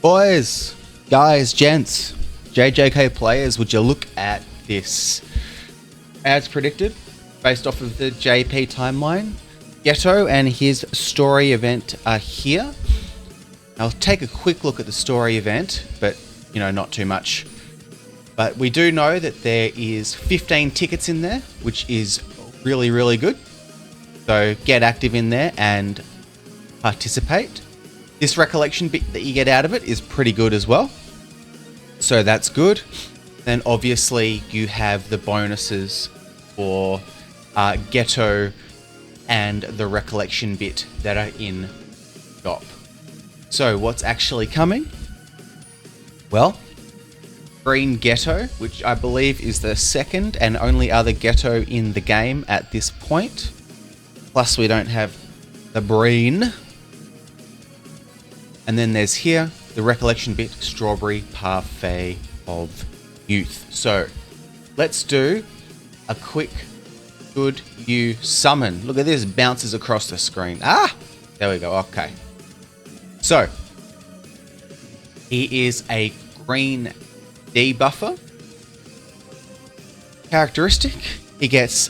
Boys, guys, gents, JJK players, would you look at this? As predicted, based off of the JP timeline, Geto and his story event are here. I'll take a quick look at the story event, but, not too much. But we do know that there is 15 tickets in there, which is really, really good. So get active in there and participate. This recollection bit that you get out of it is pretty good as well. So that's good. Then obviously you have the bonuses for Geto and the recollection bit that are in shop. So what's actually coming? Well, Green Geto, which I believe is the second and only other Geto in the game at this point. Plus we don't have the Breen. And then there's here, the recollection bit, Strawberry Parfait of Youth. So, let's do a quick good you summon. Look at this, bounces across the screen. There we go, okay. So, he is a green debuffer. Characteristic, he gets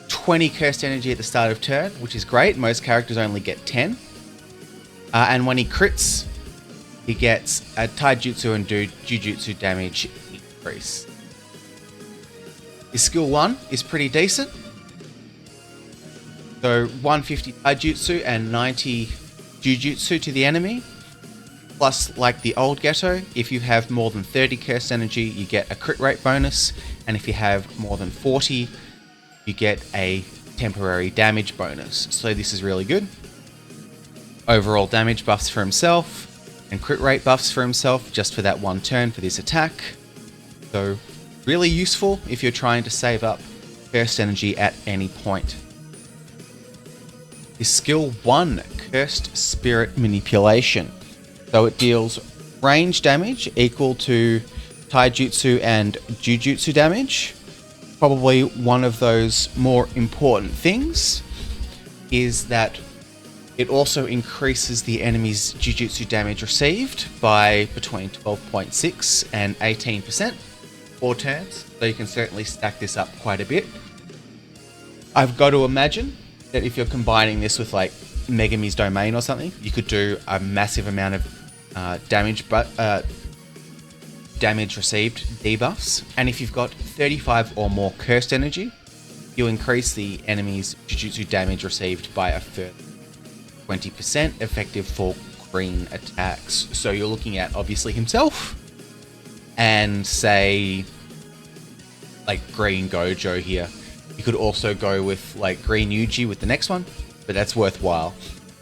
20 cursed energy at the start of turn, which is great. Most characters only get 10. And when he crits, he gets a taijutsu and jujutsu damage increase. His skill 1 is pretty decent. So 150 taijutsu and 90 jujutsu to the enemy. Plus, like the old Geto, if you have more than 30 cursed energy, you get a crit rate bonus. And if you have more than 40, you get a temporary damage bonus. So this is really good. Overall damage buffs for himself and crit rate buffs for himself just for that one turn for this attack. So really useful if you're trying to save up cursed energy at any point. His skill 1, Cursed Spirit Manipulation. So it deals range damage equal to taijutsu and jujutsu damage. Probably one of those more important things is that it also increases the enemy's jujutsu damage received by between 12.6 and 18% 4 turns, so you can certainly stack this up quite a bit. I've got to imagine that if you're combining this with like Megami's Domain or something, you could do a massive amount of damage received debuffs. And if you've got 35 or more cursed energy, you increase the enemy's jujutsu damage received by a further 20% effective for green attacks. So you're looking at obviously himself and say like Green Gojo here. You could also go with like Green Yuji with the next one, but that's worthwhile.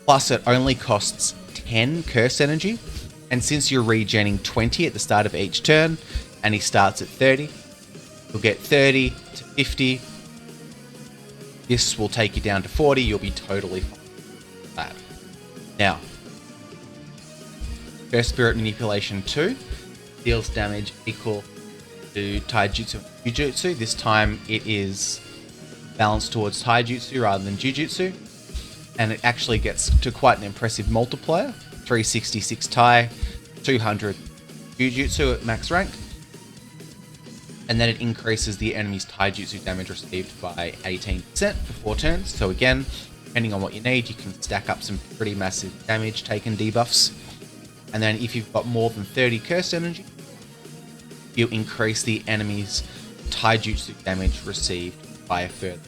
Plus it only costs 10 curse energy, and since you're regenning 20 at the start of each turn and he starts at 30, you'll get 30 to 50. This will take you down to 40. You'll be totally fine. That. Now, Cursed Spirit Manipulation 2 deals damage equal to taijutsu and jujutsu. This time it is balanced towards taijutsu rather than jujutsu, and it actually gets to quite an impressive multiplier: 366 tai, 200 jujutsu at max rank, and then it increases the enemy's taijutsu damage received by 18% for 4 turns. So again, depending on what you need, you can stack up some pretty massive damage taken debuffs. And then if you've got more than 30 cursed energy, you increase the enemy's taijutsu damage received by a further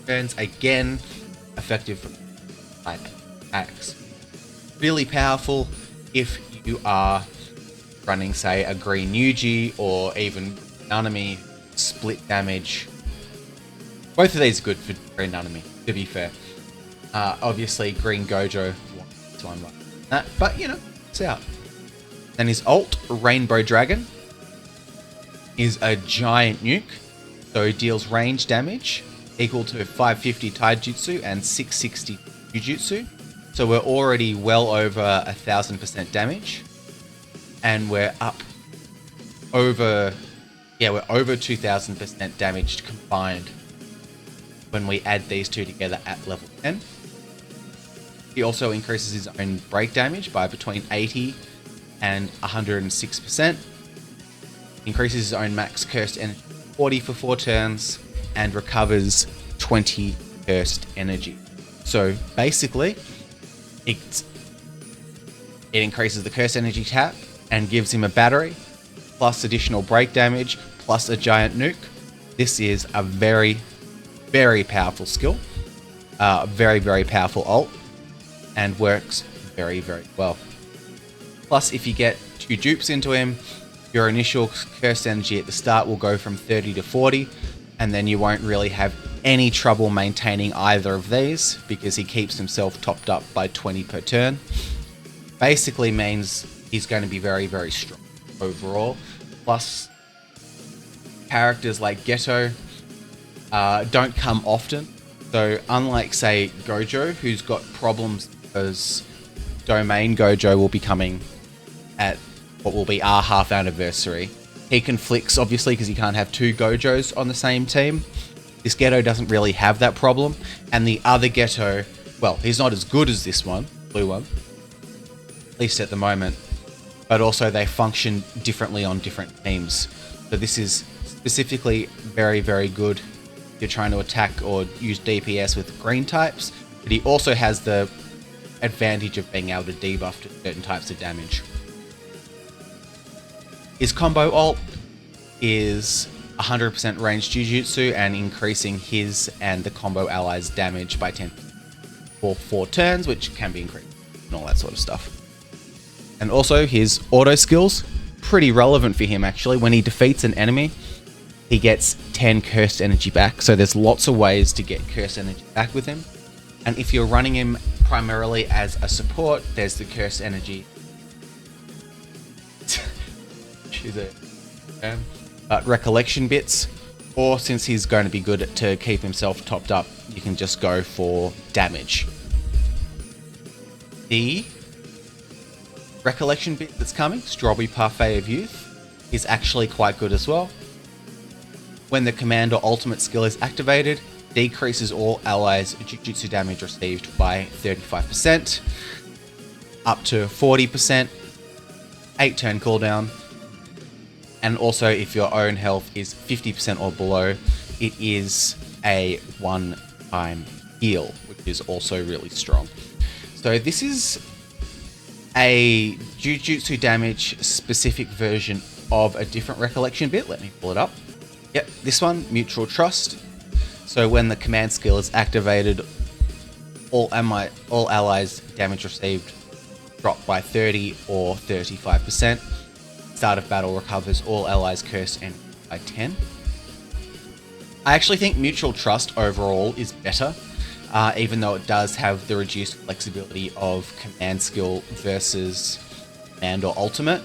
turns. Again, effective for attacks. Really powerful if you are running, say, a Green Yuji or even Nanami split damage. Both of these are good for Green Nanami, to be fair. Obviously, Green Gojo wants to unlock that, but it's out. Then his ult, Rainbow Dragon, is a giant nuke. So he deals range damage equal to 550 taijutsu and 660 jujutsu. So we're already well over 1000% damage. And we're over 2000% damage combined when we add these two together at level 10. He also increases his own break damage by between 80 and 106%. Increases his own max cursed energy 40 for 4 turns and recovers 20 cursed energy. So basically, it increases the cursed energy tap and gives him a battery, plus additional break damage, plus a giant nuke. This is a very, very powerful skill. Very, very powerful ult. And works very, very well. Plus, if you get 2 dupes into him, your initial cursed energy at the start will go from 30 to 40. And then you won't really have any trouble maintaining either of these, because he keeps himself topped up by 20 per turn. Basically means he's going to be very, very strong overall. Plus, characters like Geto don't come often. So unlike, say, Gojo, who's got problems because Domain Gojo will be coming at what will be our half anniversary. He conflicts, obviously, because he can't have 2 Gojos on the same team. This Geto doesn't really have that problem. And the other Geto, well, he's not as good as this one, blue one, at least at the moment. But also they function differently on different teams. So this is specifically very, very good if you're trying to attack or use DPS with green types. But he also has the advantage of being able to debuff to certain types of damage. His combo ult is 100% ranged Jujutsu and increasing his and the combo allies' damage by 10 for 4 turns, which can be increased and all that sort of stuff. And also his auto skills, pretty relevant for him actually. When he defeats an enemy, he gets 10 cursed energy back. So there's lots of ways to get cursed energy back with him. And if you're running him primarily as a support, there's the cursed energy. Recollection bits, or since he's going to be good to keep himself topped up, you can just go for damage. The recollection bit that's coming, Strawberry Parfait of Youth, is actually quite good as well. When the command or ultimate skill is activated, decreases all allies' Jujutsu damage received by 35%, up to 40%, 8 turn cooldown. And also, if your own health is 50% or below, it is a one-time heal, which is also really strong. So this is a Jujutsu damage specific version of a different recollection bit. Let me pull it up. Yep, this one, Mutual Trust. So when the command skill is activated, all allies' damage received drop by 30 or 35%. Start of battle recovers all allies' curse and by 10. I actually think Mutual Trust overall is better, even though it does have the reduced flexibility of command skill versus command or ultimate.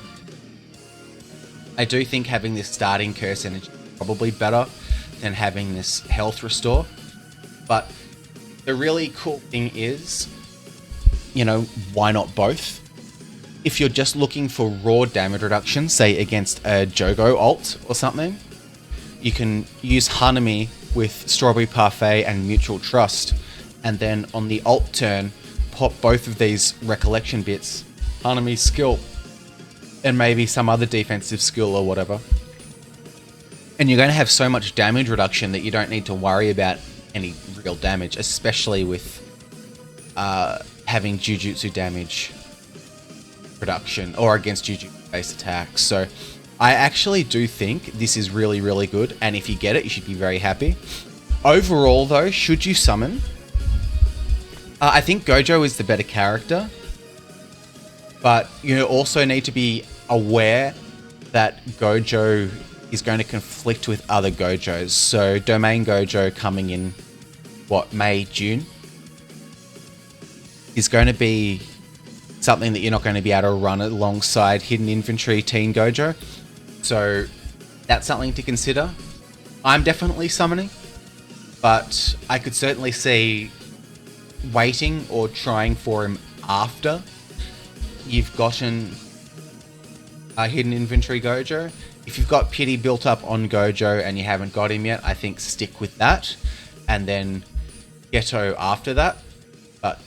I do think having this starting curse energy is probably better than having this health restore. But the really cool thing is, why not both? If you're just looking for raw damage reduction, say against a Jogo ult or something, you can use Hanami with Strawberry Parfait and Mutual Trust, and then on the ult turn, pop both of these recollection bits, Hanami's skill, and maybe some other defensive skill or whatever. And you're going to have so much damage reduction that you don't need to worry about any real damage, especially with having Jujutsu damage reduction or against Jujutsu-based attacks. So I actually do think this is really, really good, and if you get it, you should be very happy. Overall, though, should you summon? I think Gojo is the better character, but you also need to be aware that Gojo is going to conflict with other Gojos. So Domain Gojo coming in, May, June, is going to be something that you're not going to be able to run alongside Hidden Inventory Teen Gojo. So that's something to consider. I'm definitely summoning, but I could certainly see waiting or trying for him after you've gotten a Hidden Inventory Gojo. If you've got pity built up on Gojo and you haven't got him yet, I think stick with that and then Geto after that. But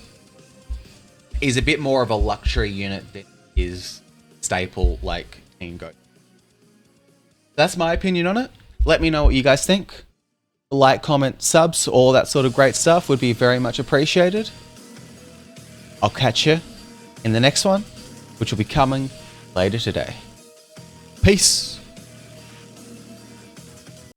he's a bit more of a luxury unit than is staple like Team Go. That's my opinion on it. Let me know what you guys think. Like, comment, subs, all that sort of great stuff would be very much appreciated. I'll catch you in the next one, which will be coming later today. Peace.